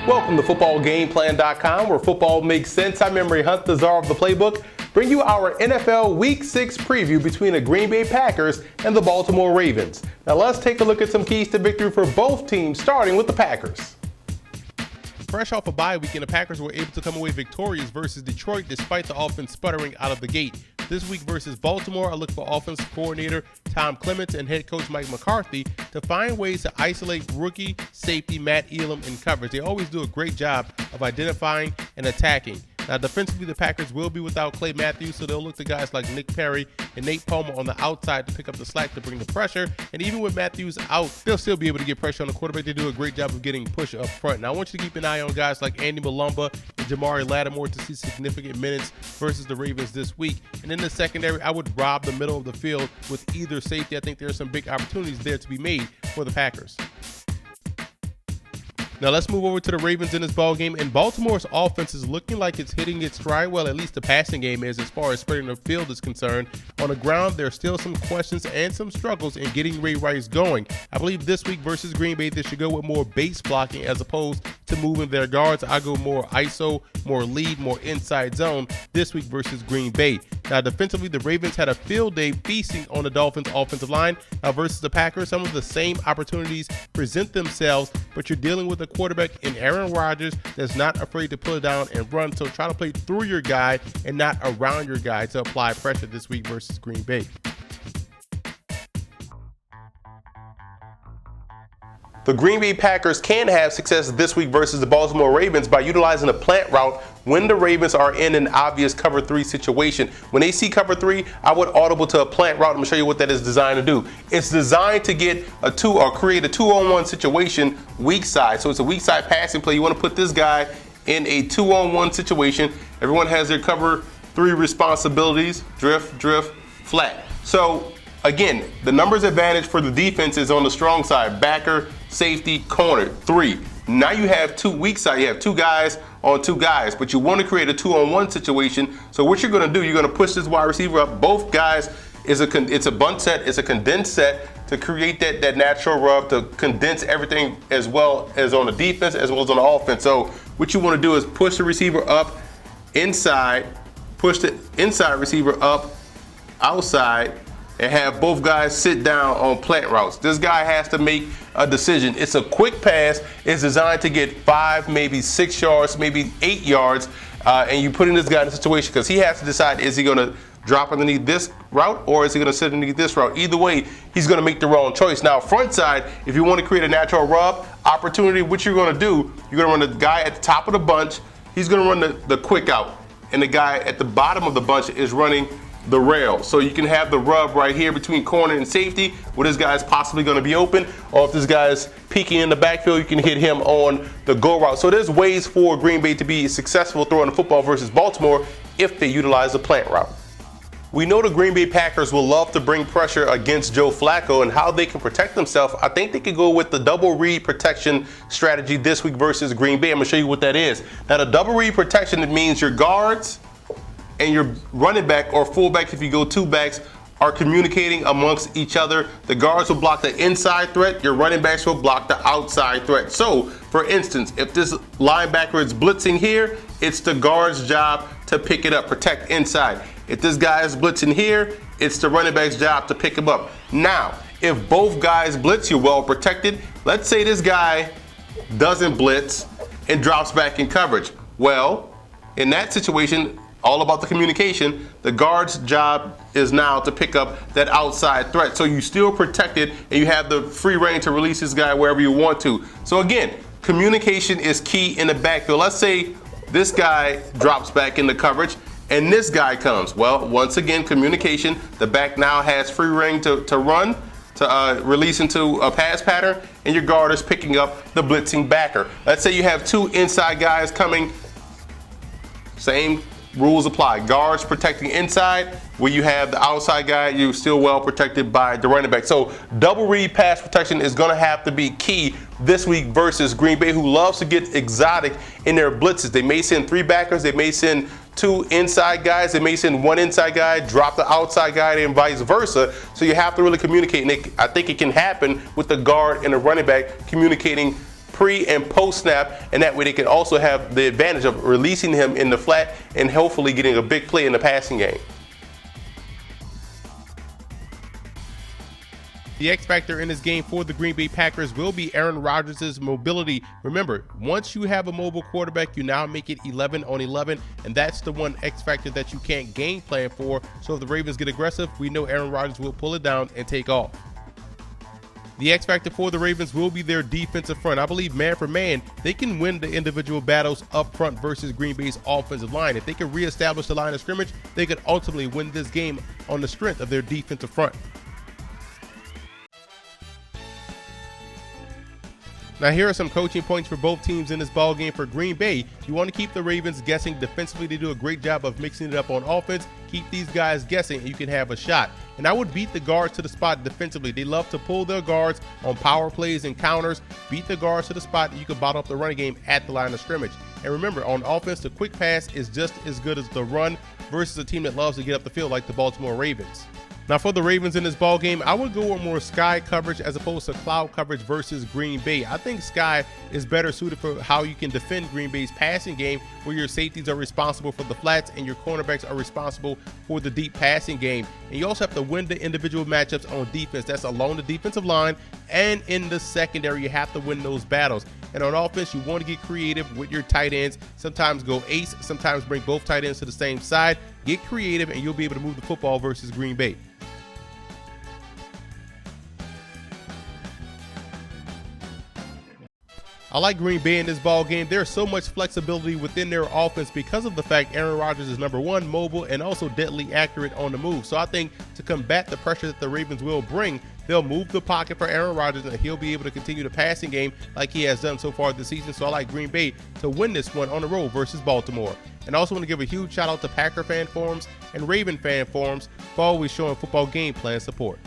Welcome to footballgameplan.com, where football makes sense. I'm Emery Hunt, the czar of the playbook. Bring you our NFL Week 6 preview between the Green Bay Packers and the Baltimore Ravens. Now let's take a look at some keys to victory for both teams, starting with the Packers. Fresh off a bye week, and the Packers were able to come away victorious versus Detroit despite the offense sputtering out of the gate. This week versus Baltimore, I look for offensive coordinator Tom Clements and head coach Mike McCarthy to find ways to isolate rookie safety Matt Elam in coverage. They always do a great job of identifying and attacking. Now, defensively, the Packers will be without Clay Matthews, so they'll look to guys like Nick Perry and Nate Palmer on the outside to pick up the slack to bring the pressure. And even with Matthews out, they'll still be able to get pressure on the quarterback. They do a great job of getting push up front. Now, I want you to keep an eye on guys like Andy Malumba and Jamari Lattimore to see significant minutes versus the Ravens this week. And in the secondary, I would rob the middle of the field with either safety. I think there are some big opportunities there to be made for the Packers. Now let's move over to the Ravens in this ballgame, and Baltimore's offense is looking like it's hitting its stride. Well, at least the passing game is, as far as spreading the field is concerned. On the ground, there are still some questions and some struggles in getting Ray Rice going. I believe this week versus Green Bay, they should go with more base blocking as opposed to moving their guards. I go more ISO, more lead, more inside zone this week versus Green Bay. Now, defensively, the Ravens had a field day feasting on the Dolphins' offensive line. Now, versus the Packers, some of the same opportunities present themselves, but you're dealing with a quarterback in Aaron Rodgers that's not afraid to pull it down and run. So try to play through your guy and not around your guy to apply pressure this week versus Green Bay. The Green Bay Packers can have success this week versus the Baltimore Ravens by utilizing a plant route when the Ravens are in an obvious cover 3 situation. When they see cover 3, I would audible to a plant route. I'm going to show you what that is designed to do. It's designed to get a create a 2-on-1 situation weak side. So it's a weak side passing play. You want to put this guy in a 2-on-1 situation. Everyone has their cover 3 responsibilities: drift, flat. So again, the numbers advantage for the defense is on the strong side: backer, safety, corner, 3. Now you have 2 weak side. You have 2 guys on 2 guys, but you want to create a 2-on-1 situation. So what you're going to do, you're going to push this wide receiver up. Both guys it's a bunt set, it's a condensed set to create that natural rub, to condense everything as well as on the defense as well as on the offense. So what you want to do is push the receiver up inside, push the inside receiver up outside, and have both guys sit down on plant routes. This guy has to make a decision. It's a quick pass. It's designed to get 5, maybe 6 yards, maybe 8 yards, and you put in this guy in a situation because he has to decide, is he going to drop underneath this route or is he going to sit underneath this route? Either way, he's going to make the wrong choice. Now, front side, if you want to create a natural rub opportunity, what you're going to do, you're going to run the guy at the top of the bunch. He's going to run the quick out, and the guy at the bottom of the bunch is running the rail. So you can have the rub right here between corner and safety where this guy's possibly going to be open, or if this guy's peeking in the backfield, you can hit him on the go route. So there's ways for Green Bay to be successful throwing the football versus Baltimore if they utilize the plant route. We know the Green Bay Packers will love to bring pressure against Joe Flacco, and how they can protect themselves, I think they could go with the double read protection strategy this week versus Green Bay. I'm going to show you what that is. Now, the double read protection, it means your guards and your running back or fullback, if you go 2 backs, are communicating amongst each other. The guards will block the inside threat. Your running backs will block the outside threat. So, for instance, if this linebacker is blitzing here, it's the guard's job to pick it up, protect inside. If this guy is blitzing here, it's the running back's job to pick him up. Now, if both guys blitz, you're well protected. Let's say this guy doesn't blitz and drops back in coverage. Well, in that situation, all about the communication, the guard's job is now to pick up that outside threat. So you still protected and you have the free reign to release this guy wherever you want to. So again, communication is key in the backfield. Let's say this guy drops back into coverage and this guy comes. Well, once again, communication. The back now has free reign to run, to release into a pass pattern, and your guard is picking up the blitzing backer. Let's say you have 2 inside guys coming. Same rules apply. Guards protecting inside, where you have the outside guy, you're still well protected by the running back. So double read pass protection is going to have to be key this week versus Green Bay, who loves to get exotic in their blitzes. They may send 3 backers, they may send 2 inside guys, they may send 1 inside guy, drop the outside guy, and vice versa. So you have to really communicate, and I think it can happen with the guard and the running back communicating pre and post snap, and that way they can also have the advantage of releasing him in the flat and hopefully getting a big play in the passing game. The X factor in this game for the Green Bay Packers will be Aaron Rodgers' mobility. Remember, once you have a mobile quarterback, you now make it 11 on 11, and that's the one X factor that you can't game plan for. So if the Ravens get aggressive, we know Aaron Rodgers will pull it down and take off. The X factor for the Ravens will be their defensive front. I believe man for man, they can win the individual battles up front versus Green Bay's offensive line. If they can reestablish the line of scrimmage, they could ultimately win this game on the strength of their defensive front. Now here are some coaching points for both teams in this ball game. For Green Bay, you want to keep the Ravens guessing defensively. They do a great job of mixing it up on offense. Keep these guys guessing and you can have a shot. And I would beat the guards to the spot defensively. They love to pull their guards on power plays and counters. Beat the guards to the spot and you can bottle up the running game at the line of scrimmage. And remember, on offense, the quick pass is just as good as the run versus a team that loves to get up the field like the Baltimore Ravens. Now for the Ravens in this ball game, I would go with more sky coverage as opposed to cloud coverage versus Green Bay. I think sky is better suited for how you can defend Green Bay's passing game, where your safeties are responsible for the flats and your cornerbacks are responsible for the deep passing game. And you also have to win the individual matchups on defense. That's along the defensive line and in the secondary. You have to win those battles. And on offense, you want to get creative with your tight ends. Sometimes go ace, sometimes bring both tight ends to the same side. Get creative and you'll be able to move the football versus Green Bay. I like Green Bay in this ball game. There's so much flexibility within their offense because of the fact Aaron Rodgers is number one, mobile, and also deadly accurate on the move. So I think to combat the pressure that the Ravens will bring, they'll move the pocket for Aaron Rodgers and he'll be able to continue the passing game like he has done so far this season. So I like Green Bay to win this one on the road versus Baltimore. And I also want to give a huge shout out to Packer fan forums and Raven fan forums for always showing football game plan support.